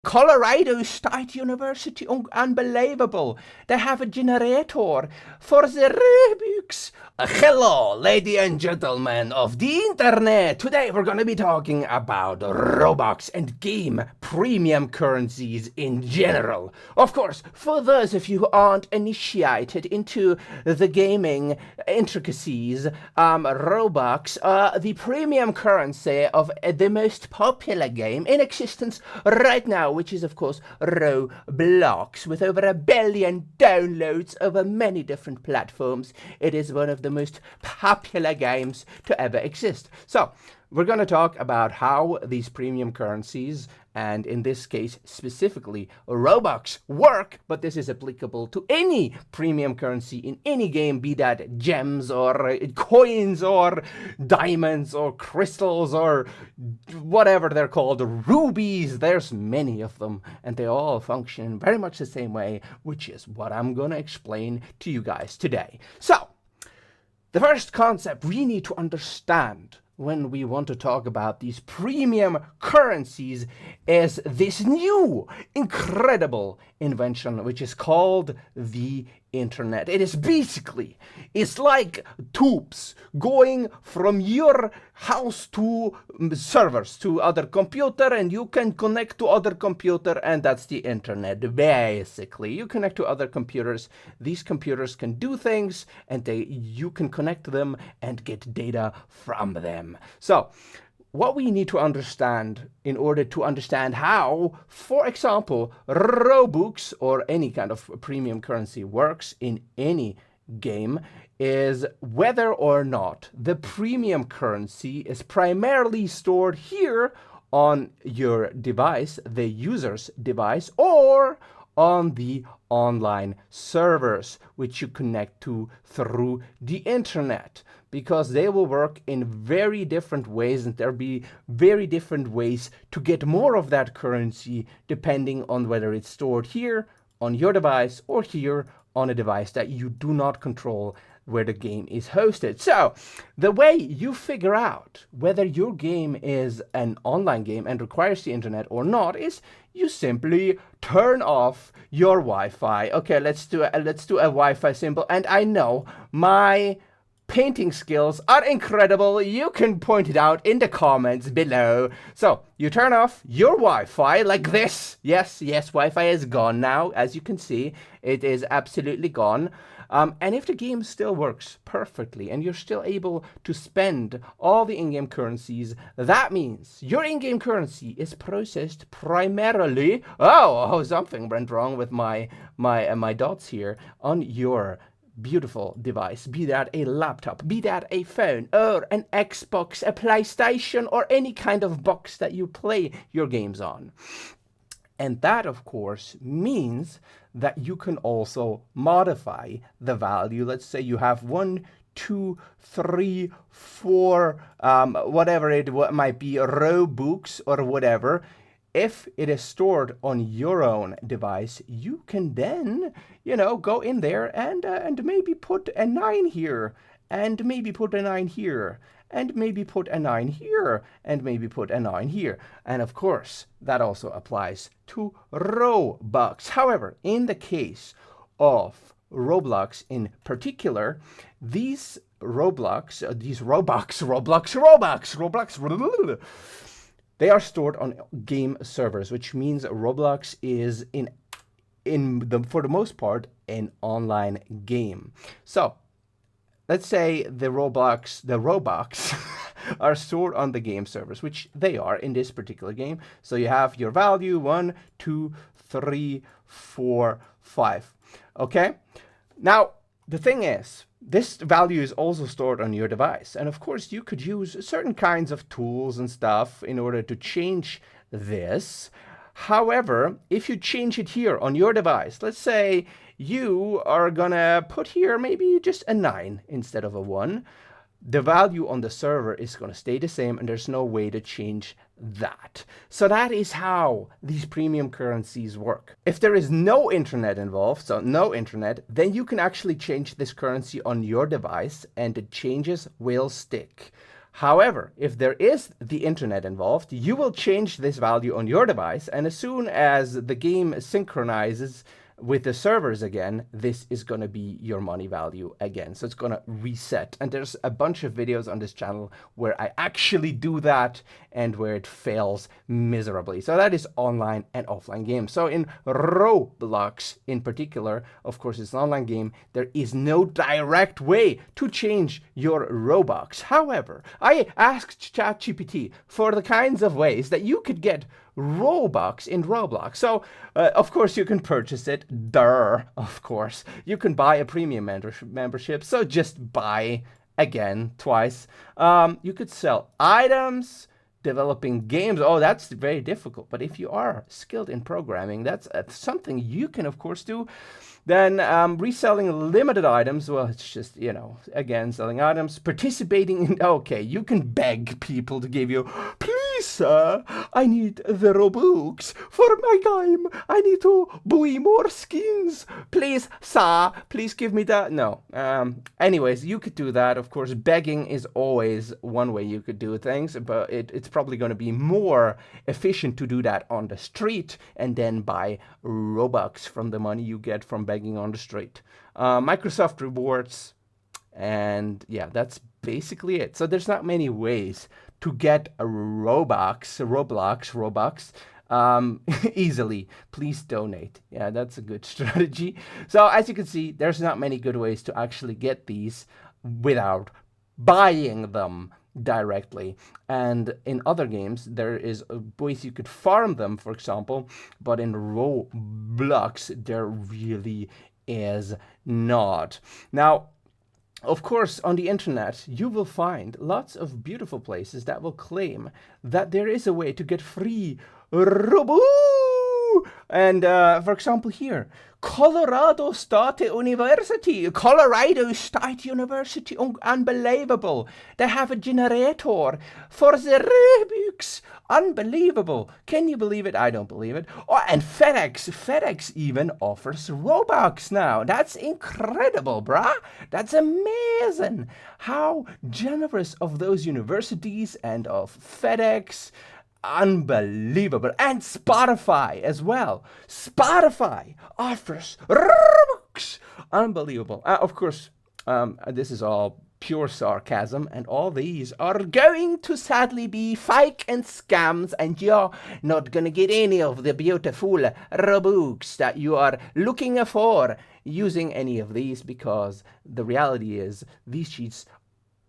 Colorado State University, unbelievable. They have a generator for the Robux. Hello, ladies and gentlemen of the internet. Today we're going to be talking about Robux and game premium currencies in general. Of course, for those of you who aren't initiated into the gaming intricacies, Robux, the premium currency of the most popular game in existence right now, which is of course Roblox, with over 1 billion downloads over many different platforms. It is one of the most popular games to ever exist. So we're going to talk about how these premium currencies, and in this case specifically Robux, work, but this is applicable to any premium currency in any game, be that gems or coins or diamonds or crystals or whatever they're called, rubies. There's many of them and they all function very much the same way, which is what I'm going to explain to you guys today. So the first concept we need to understand when we want to talk about these premium currencies is this new incredible invention, which is called the internet. It is basically, it's like tubes going from your house to servers to other computer, and you can connect to other computer, and that's the internet. Basically, you connect to other computers. These computers can do things, and you can connect to them and get data from them. So what we need to understand in order to understand how, for example, Robux or any kind of premium currency works in any game is whether or not the premium currency is primarily stored here on your device, the user's device, or on the online servers, which you connect to through the internet, because they will work in very different ways, and there'll be very different ways to get more of that currency depending on whether it's stored here on your device or here on a device that you do not control where the game is hosted. So the way you figure out whether your game is an online game and requires the internet or not is you simply turn off your Wi-Fi. Okay, let's do a Wi-Fi symbol. And I know my painting skills are incredible. You can point it out in the comments below. So you turn off your Wi-Fi like this. Yes, Wi-Fi is gone now. As you can see, it is absolutely gone. And if the game still works perfectly and you're still able to spend all the in-game currencies, that means your in-game currency is processed primarily, something went wrong with my dots here, on your beautiful device, be that a laptop, be that a phone, or an Xbox, a PlayStation, or any kind of box that you play your games on. And that, of course, means that you can also modify the value. Let's say you have 1, 2, 3, 4, whatever it might be, Robux or whatever. If it is stored on your own device, you can then, go in there and maybe put a 9 here, and maybe put a 9 here, and maybe put a 9 here, and maybe put a 9 here. And of course, that also applies to Robux. However, in the case of Roblox in particular, these Roblox, they are stored on game servers, which means Roblox is for the most part, an online game. So let's say the Robux are stored on the game servers, which they are in this particular game. So you have your value 1, 2, 3, 4, 5. Okay? Now, the thing is, this value is also stored on your device. And of course, you could use certain kinds of tools and stuff in order to change this. However, if you change it here on your device, let's say you are gonna put here maybe just a 9 instead of a 1, the value on the server is going to stay the same, and there's no way to change that. So that is how these premium currencies work. If there is no internet involved, so no internet, then you can actually change this currency on your device and the changes will stick. However, if there is the internet involved, you will change this value on your device, and as soon as the game synchronizes with the servers again, this is going to be your money value again. So it's going to reset. And there's a bunch of videos on this channel where I actually do that and where it fails miserably. So that is online and offline games. So in Roblox in particular, of course, it's an online game. There is no direct way to change your Robux. However, I asked ChatGPT for the kinds of ways that you could get Robux in Roblox. So, of course, you can purchase it. Of course. You can buy a premium membership. So just buy again, twice. You could sell items, developing games. Oh, that's very difficult. But if you are skilled in programming, that's something you can, of course, do. Then reselling limited items, well, it's just, you know, again, selling items, participating in, okay, you can beg people to give you, please, sir, I need the Robux for my game. I need to buy more skins. Please, sir, please give me that. No. Anyways, you could do that. Of course, begging is always one way you could do things, but it's probably going to be more efficient to do that on the street and then buy Robux from the money you get from begging on the street. Microsoft rewards, and yeah, that's basically it. So there's not many ways to get a Robux easily. Please donate. Yeah, that's a good strategy. So as you can see, there's not many good ways to actually get these without buying them directly. And in other games there is ways you could farm them, for example, but in Roblox there really is not. Now, of course, on the internet, you will find lots of beautiful places that will claim that there is a way to get free Robux. And for example here, Colorado State University, unbelievable. They have a generator for the Robux. Unbelievable. Can you believe it? I don't believe it. Oh, and FedEx even offers Robux now. That's incredible, bruh. That's amazing. How generous of those universities and of FedEx. Unbelievable. And Spotify as well. Spotify offers Robux. Unbelievable. Of course, this is all pure sarcasm, and all these are going to sadly be fake and scams, and you're not gonna get any of the beautiful Robux that you are looking for using any of these, because the reality is these cheats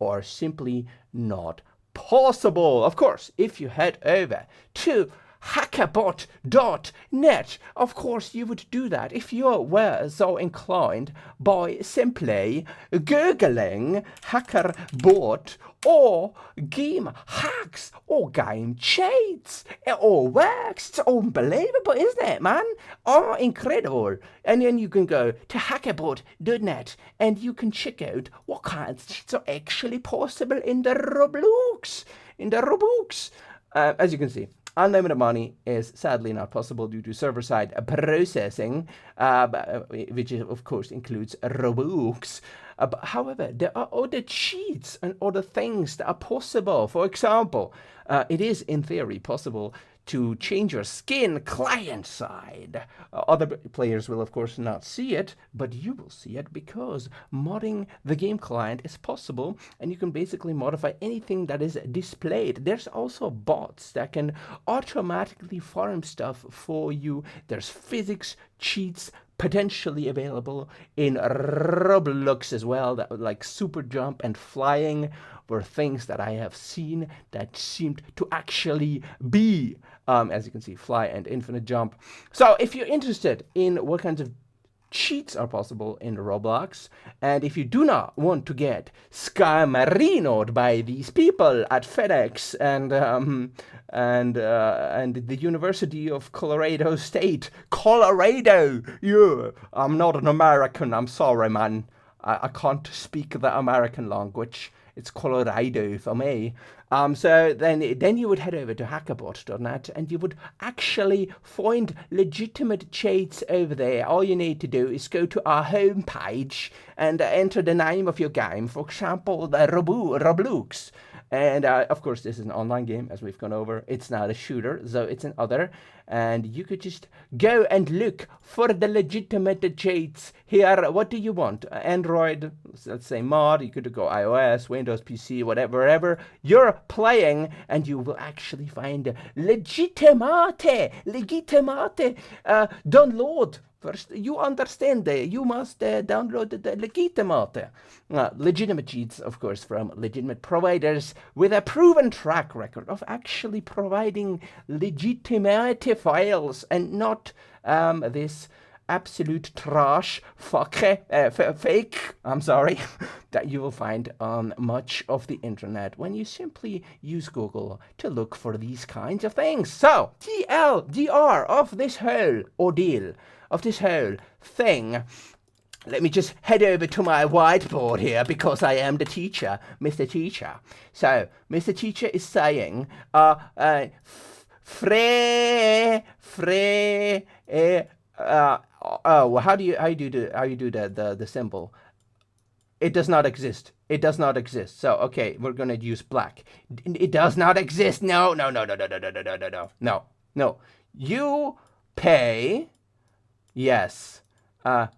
are simply not possible. Of course, if you head over to hackerbot.net, of course you would do that if you were so inclined by simply googling hackerbot or game hacks or game cheats. It all works. It's unbelievable, isn't it, man? Oh, incredible. And then you can go to hackerbot.net and you can check out what kinds of cheats are actually possible in the Roblox. As you can see, unlimited money is sadly not possible due to server-side processing, which of course includes Robux. However, there are other cheats and other things that are possible. For example, it is in theory possible to change your skin client-side. Other players will of course not see it, but you will see it because modding the game client is possible, and you can basically modify anything that is displayed. There's also bots that can automatically farm stuff for you. There's physics cheats potentially available in Roblox as well, that like super jump and flying were things that I have seen that seemed to actually be, as you can see, fly and infinite jump. So if you're interested in what kinds of cheats are possible in Roblox, and if you do not want to get scammerinoed by these people at FedEx and the University of Colorado State, Colorado, yeah, I'm not an American, I'm sorry, man, I can't speak the American language. It's Colorado for me. So then you would head over to hackerbot.net and you would actually find legitimate cheats over there. All you need to do is go to our homepage and enter the name of your game, for example, the Roblox. And of course, this is an online game, as we've gone over. It's not a shooter, so it's an other. And you could just go and look for the legitimate cheats here. What do you want? Android, let's say mod. You could go iOS, Windows, PC, whatever you're playing, and you will actually find legitimate download. First, you understand you must download the legitimate cheats, of course, from legitimate providers with a proven track record of actually providing legitimate files and not this absolute trash fake, I'm sorry, that you will find on much of the internet when you simply use Google to look for these kinds of things. So, TLDR of this whole ordeal, of this whole thing. Let me just head over to my whiteboard here because I am the teacher, Mr. Teacher. So, Mr. Teacher is saying, how do you do the symbol? It does not exist. It does not exist. So, okay, we're gonna use black. It does not exist. No. You pay. Yes,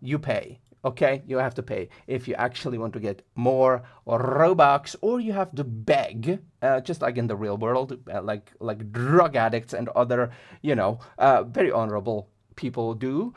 you pay. Okay, you have to pay if you actually want to get more Robux, or you have to beg, just like in the real world, like drug addicts and other, very honorable people do.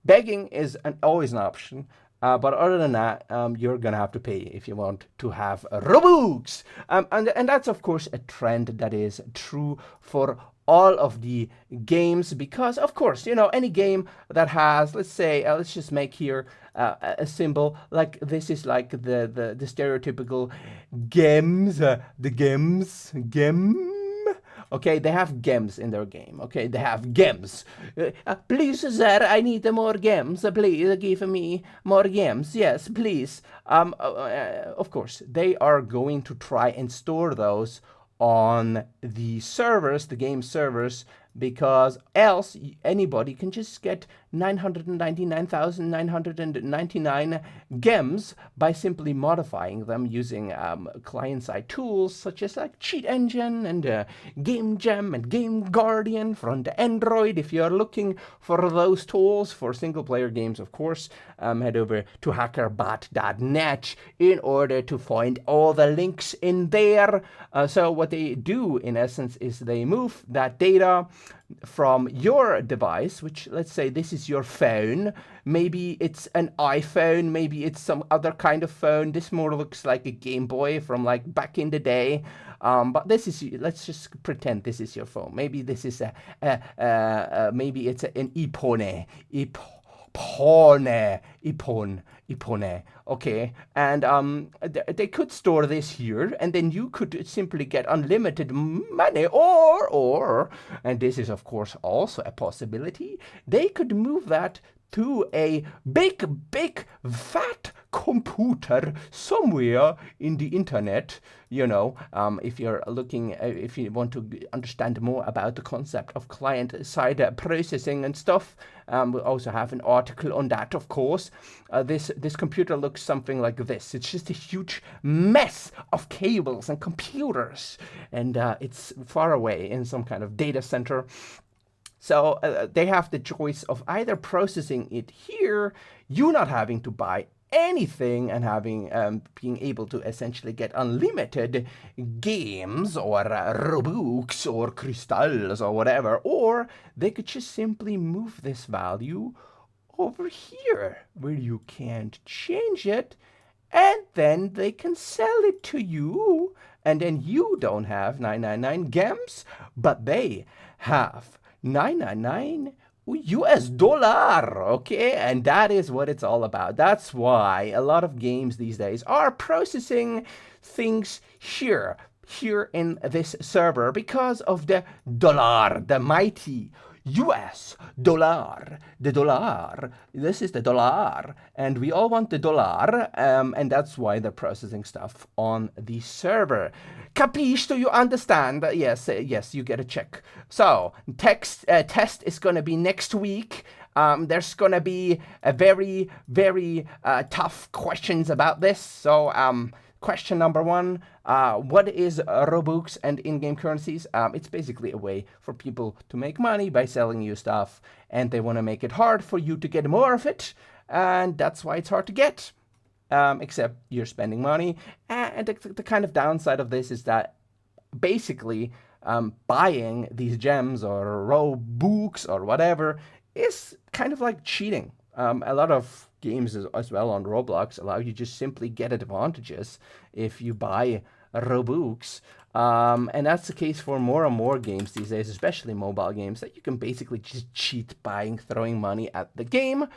Begging is always an option. But other than that, you're gonna have to pay if you want to have Robux. And that's of course a trend that is true for all of the games, because of course, any game that has, let's say, let's just make here a symbol like this is like the stereotypical games, the gem. Okay, they have gems in their game. Okay, they have gems. Please, sir, I need more gems. Please give me more gems. Yes, please. Of course, they are going to try and store those on the servers, the game servers, because else anybody can just get 999,999 gems by simply modifying them using client-side tools such as like Cheat Engine and Game Gem and Game Guardian from the Android. If you're looking for those tools for single-player games, of course, head over to hackerbot.net in order to find all the links in there. So what they do, in essence, is they move that data from your device, which, let's say this is your phone. Maybe it's an iPhone, maybe it's some other kind of phone. This more looks like a Game Boy from like back in the day. But this is, let's just pretend this is your phone. Maybe this is maybe it's an iPhone. Ipone. Okay, and they could store this here, and then you could simply get unlimited money, or, and this is of course also a possibility, they could move that to a big fat computer somewhere in the internet. If you're looking, if you want to understand more about the concept of client-side processing and stuff, we'll also have an article on that, of course. This computer looks something like this. It's just a huge mess of cables and computers, and it's far away in some kind of data center. So they have the choice of either processing it here, you not having to buy anything and having being able to essentially get unlimited games or Robux or crystals or whatever, or they could just simply move this value over here where you can't change it, and then they can sell it to you, and then you don't have 999 gems, but they have 999 US dollar, okay? And that is what it's all about. That's why a lot of games these days are processing things here in this server, because of the dollar, the mighty US dollar, the dollar. This is the dollar, and we all want the dollar, and that's why they're processing stuff on the server. Capiche? Do you understand? Yes, you get a check. So, test is gonna be next week. There's gonna be a very tough questions about this. So, question number one, what is Robux and in-game currencies? It's basically a way for people to make money by selling you stuff, and they want to make it hard for you to get more of it, and that's why it's hard to get. Except you're spending money. And the kind of downside of this is that basically buying these gems or Robux or whatever is kind of like cheating. A lot of games as well on Roblox allow you just simply get advantages if you buy Robux. And that's the case for more and more games these days, especially mobile games, that you can basically just cheat buying, throwing money at the game,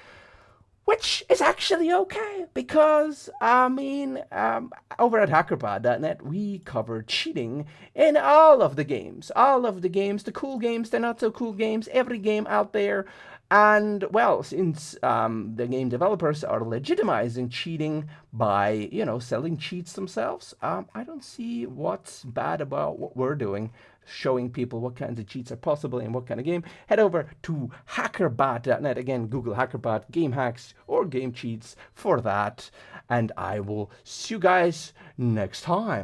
which is actually okay because, over at hackerbot.net, we cover cheating in all of the games. All of the games, the cool games, the not so cool games, every game out there. And, well, since the game developers are legitimizing cheating by, selling cheats themselves, I don't see what's bad about what we're doing, showing people what kinds of cheats are possible in what kind of game. Head over to hackerbot.net. Again, Google hackerbot, game hacks, or game cheats for that. And I will see you guys next time.